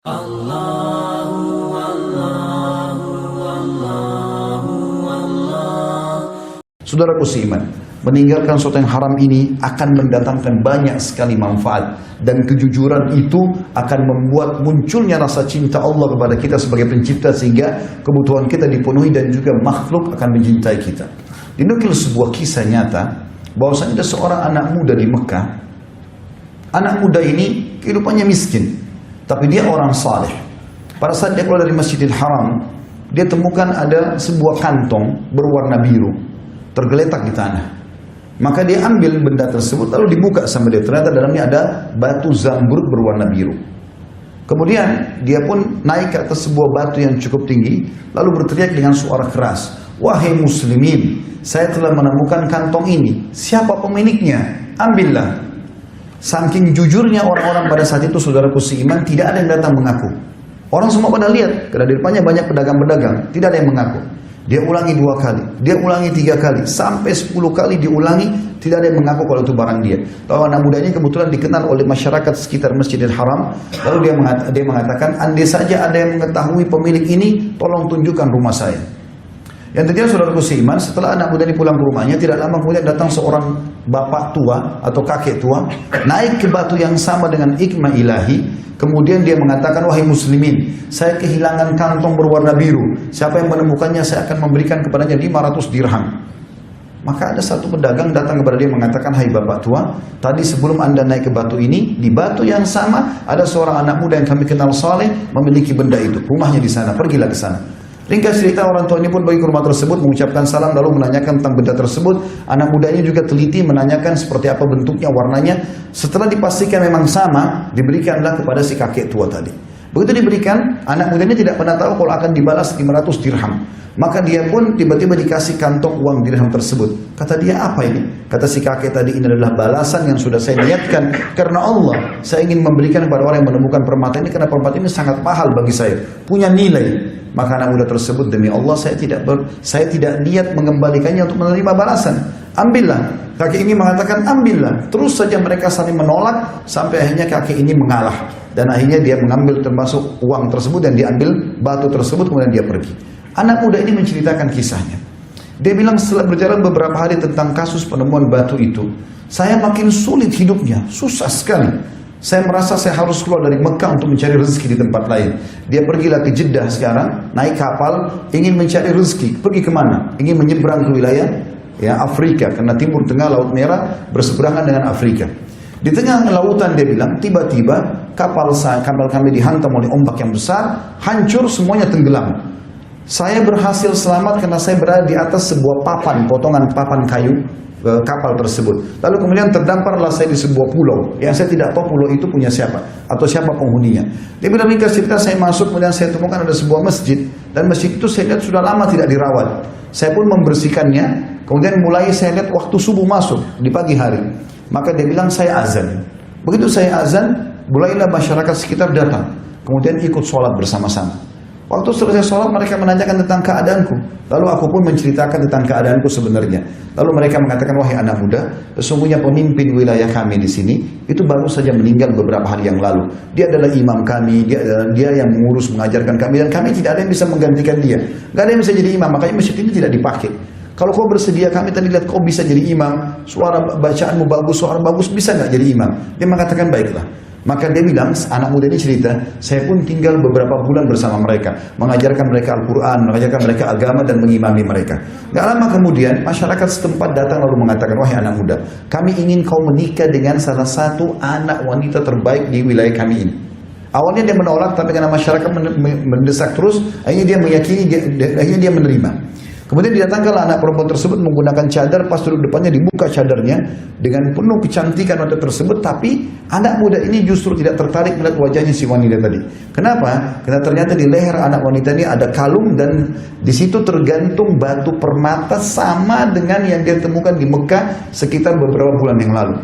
Allahu Allahu Allahu Allah. Saudaraku seiman, meninggalkan sesuatu yang haram ini akan mendatangkan banyak sekali manfaat, dan kejujuran itu akan membuat munculnya rasa cinta Allah kepada kita sebagai pencipta, sehingga kebutuhan kita dipenuhi dan juga makhluk akan mencintai kita. Dinukil sebuah kisah nyata bahwasanya ada seorang anak muda di Mekah. Anak muda ini kehidupannya miskin, tapi dia orang saleh. Pada saat dia keluar dari Masjidil Haram, dia temukan ada sebuah kantong berwarna biru tergeletak di tanah. Maka dia ambil benda tersebut lalu dibuka sama dia. Ternyata dalamnya ada batu zamrud berwarna biru. Kemudian dia pun naik ke atas sebuah batu yang cukup tinggi, lalu berteriak dengan suara keras, "Wahai muslimin, saya telah menemukan kantong ini. Siapa pemiliknya? Ambillah." Saking jujurnya orang-orang pada saat itu, saudaraku seiman, tidak ada yang datang mengaku. Orang semua pada lihat, karena di depannya banyak pedagang-pedagang, tidak ada yang mengaku. Dia ulangi 2 kali, dia ulangi 3 kali, sampai 10 kali diulangi, tidak ada yang mengaku kalau itu barang dia. Lalu anak muda ini kebetulan dikenal oleh masyarakat sekitar Masjidil Haram. Lalu dia mengatakan, andai saja ada yang mengetahui pemilik ini, tolong tunjukkan rumah saya. Yang terjadi, saudaraku seiman, setelah anak muda ini pulang ke rumahnya, tidak lama kemudian datang seorang bapak tua atau kakek tua, naik ke batu yang sama dengan hikmah ilahi. Kemudian dia mengatakan, "Wahai muslimin, saya kehilangan kantong berwarna biru. Siapa yang menemukannya, saya akan memberikan kepadanya 500 dirham." Maka ada satu pedagang datang kepada dia mengatakan, "Hai bapak tua, tadi sebelum anda naik ke batu ini, di batu yang sama ada seorang anak muda yang kami kenal saleh memiliki benda itu. Rumahnya di sana, pergilah ke sana." Ringkas cerita, orang tua ini pun pergi ke rumah tersebut, mengucapkan salam, lalu menanyakan tentang benda tersebut. Anak muda ini juga teliti menanyakan seperti apa bentuknya, warnanya. Setelah dipastikan memang sama, diberikanlah kepada si kakek tua tadi. Begitu diberikan, anak muda ini tidak pernah tahu kalau akan dibalas 500 dirham. Maka dia pun tiba-tiba dikasih kantong uang dirham tersebut. Kata dia, "Apa ini?" Kata si kakek tadi, "Ini adalah balasan yang sudah saya niatkan karena Allah. Saya ingin memberikan kepada orang yang menemukan permata ini, karena permata ini sangat mahal bagi saya, punya nilai." Maka anak muda tersebut, "Demi Allah, saya tidak niat mengembalikannya untuk menerima balasan. Ambillah." Kakek ini mengatakan, "Ambillah." Terus saja mereka saling menolak sampai akhirnya kakek ini mengalah, dan akhirnya dia mengambil termasuk uang tersebut dan diambil batu tersebut, kemudian dia pergi. Anak muda ini menceritakan kisahnya. Dia bilang, setelah berjalan beberapa hari tentang kasus penemuan batu itu, saya makin sulit hidupnya, susah sekali. Saya merasa saya harus keluar dari Mekah untuk mencari rezeki di tempat lain. Dia pergilah ke Jeddah sekarang, naik kapal, ingin mencari rezeki. Pergi kemana? Ingin menyeberang ke wilayah Afrika, karena Timur Tengah Laut Merah berseberangan dengan Afrika. Di tengah lautan, dia bilang, tiba-tiba kapal kami dihantam oleh ombak yang besar, hancur, semuanya tenggelam. Saya berhasil selamat karena saya berada di atas sebuah papan, potongan papan kayu kapal tersebut. Lalu kemudian terdamparlah saya di sebuah pulau yang saya tidak tahu pulau itu punya siapa atau siapa penghuninya. Dia bilang, ringkas cerita, saya masuk, kemudian saya temukan ada sebuah masjid, dan masjid itu saya lihat sudah lama tidak dirawat. Saya pun membersihkannya. Kemudian mulai saya lihat waktu subuh masuk di pagi hari. Maka dia bilang, saya azan. Begitu saya azan, mulailah masyarakat sekitar datang, kemudian ikut sholat bersama-sama. Waktu selesai sholat, mereka menanyakan tentang keadaanku. Lalu aku pun menceritakan tentang keadaanku sebenarnya. Lalu mereka mengatakan, "Wahai anak muda, sesungguhnya pemimpin wilayah kami di sini itu baru saja meninggal beberapa hari yang lalu. Dia adalah imam kami, dia yang mengurus, mengajarkan kami, dan kami tidak ada yang bisa menggantikan dia. Gak ada yang bisa jadi imam, makanya masjid ini tidak dipakai. Kalau kau bersedia, kami tadi lihat kau bisa jadi imam, suara bacaanmu bagus, suara bagus, bisa nggak jadi imam?" Dia mengatakan, "Baiklah." Maka dia bilang, anak muda ini cerita, "Saya pun tinggal beberapa bulan bersama mereka, mengajarkan mereka Al-Quran, mengajarkan mereka agama, dan mengimami mereka. Gak lama kemudian, masyarakat setempat datang lalu mengatakan, 'Wahai anak muda, kami ingin kau menikah dengan salah satu anak wanita terbaik di wilayah kami ini.' Awalnya dia menolak, tapi karena masyarakat mendesak terus, akhirnya dia meyakini, akhirnya dia menerima. Kemudian didatangkanlah anak perempuan tersebut menggunakan cadar, pas duduk depannya dibuka cadarnya dengan penuh kecantikan wanita tersebut, tapi anak muda ini justru tidak tertarik melihat wajahnya si wanita tadi. Kenapa? Karena ternyata di leher anak wanita ini ada kalung, dan di situ tergantung batu permata sama dengan yang dia temukan di Mekah sekitar beberapa bulan yang lalu.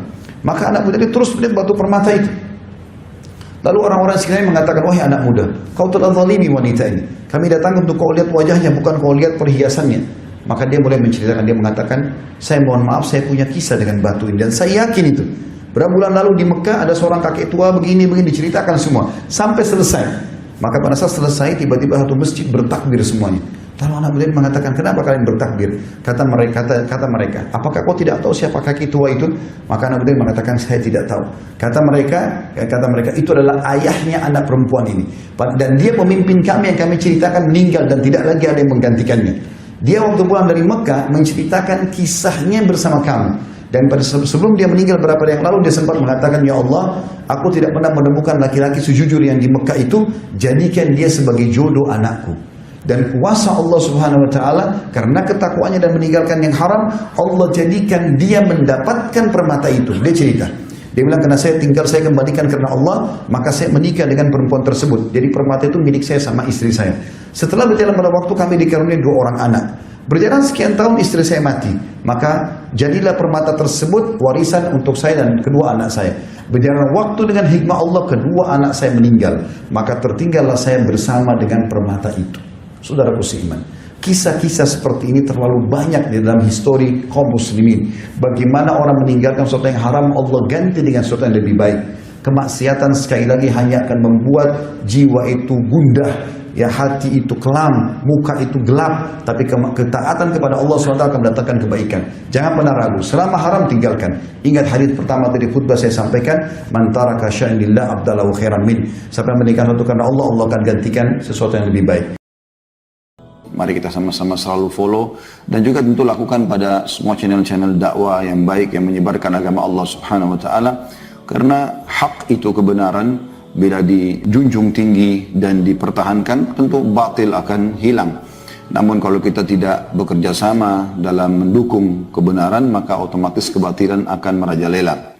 Maka anak muda ini terus melihat batu permata itu. Lalu orang-orang sekitarnya mengatakan, "Wahai anak muda, kau telah zalimi wanita ini. Kami datang untuk kau lihat wajahnya, bukan kau lihat perhiasannya." Maka dia mulai menceritakan, dia mengatakan, "Saya mohon maaf, saya punya kisah dengan batu ini, dan saya yakin itu. Berapa bulan lalu di Mekah ada seorang kakek tua begini diceritakan semua sampai selesai. Maka pada saat selesai tiba-tiba satu masjid bertakbir semuanya. Lalu anak muda mengatakan, kenapa kalian bertakbir? Kata mereka, apakah kau tidak tahu siapa kakek tua itu? Maka anak muda mengatakan, saya tidak tahu. Kata mereka, itu adalah ayahnya anak perempuan ini. Dan dia pemimpin kami yang kami ceritakan meninggal dan tidak lagi ada yang menggantikannya. Dia waktu pulang dari Mekah menceritakan kisahnya bersama kami. Dan sebelum dia meninggal beberapa hari yang lalu, dia sempat mengatakan, ya Allah, aku tidak pernah menemukan laki-laki sejujur yang di Mekah itu, jadikan dia sebagai jodoh anakku. Dan kuasa Allah Subhanahu wa taala karena ketakwaannya dan meninggalkan yang haram, Allah jadikan dia mendapatkan permata itu. Dia cerita. Dia bilang, karena saya kembalikan karena Allah, maka saya menikah dengan perempuan tersebut. Jadi permata itu milik saya sama istri saya. Setelah berjalan pada waktu kami dikaruniai 2 orang anak. Berjalan sekian tahun istri saya mati. Maka jadilah permata tersebut warisan untuk saya dan kedua anak saya. Berjalan waktu dengan hikmah Allah, kedua anak saya meninggal. Maka tertinggallah saya bersama dengan permata itu. Saudaraku seiman, kisah-kisah seperti ini terlalu banyak di dalam histori kaum muslimin. Bagaimana orang meninggalkan sesuatu yang haram, Allah ganti dengan sesuatu yang lebih baik. Kemaksiatan sekali lagi hanya akan membuat jiwa itu gundah, ya, hati itu kelam, muka itu gelap. Tapi ketaatan kepada Allah SWT akan mendatangkan kebaikan. Jangan pernah ragu, selama haram tinggalkan. Ingat hadis pertama dari khutbah saya sampaikan, man taraka syai'an lillah abdalahu khairan min. Siapa yang meninggalkan sesuatu karena Allah, Allah akan gantikan sesuatu yang lebih baik. Mari kita sama-sama selalu follow dan juga tentu lakukan pada semua channel-channel dakwah yang baik yang menyebarkan agama Allah Subhanahu wa taala, karena hak itu kebenaran bila dijunjung tinggi dan dipertahankan tentu batil akan hilang. Namun kalau kita tidak bekerja sama dalam mendukung kebenaran, maka otomatis kebatilan akan merajalela.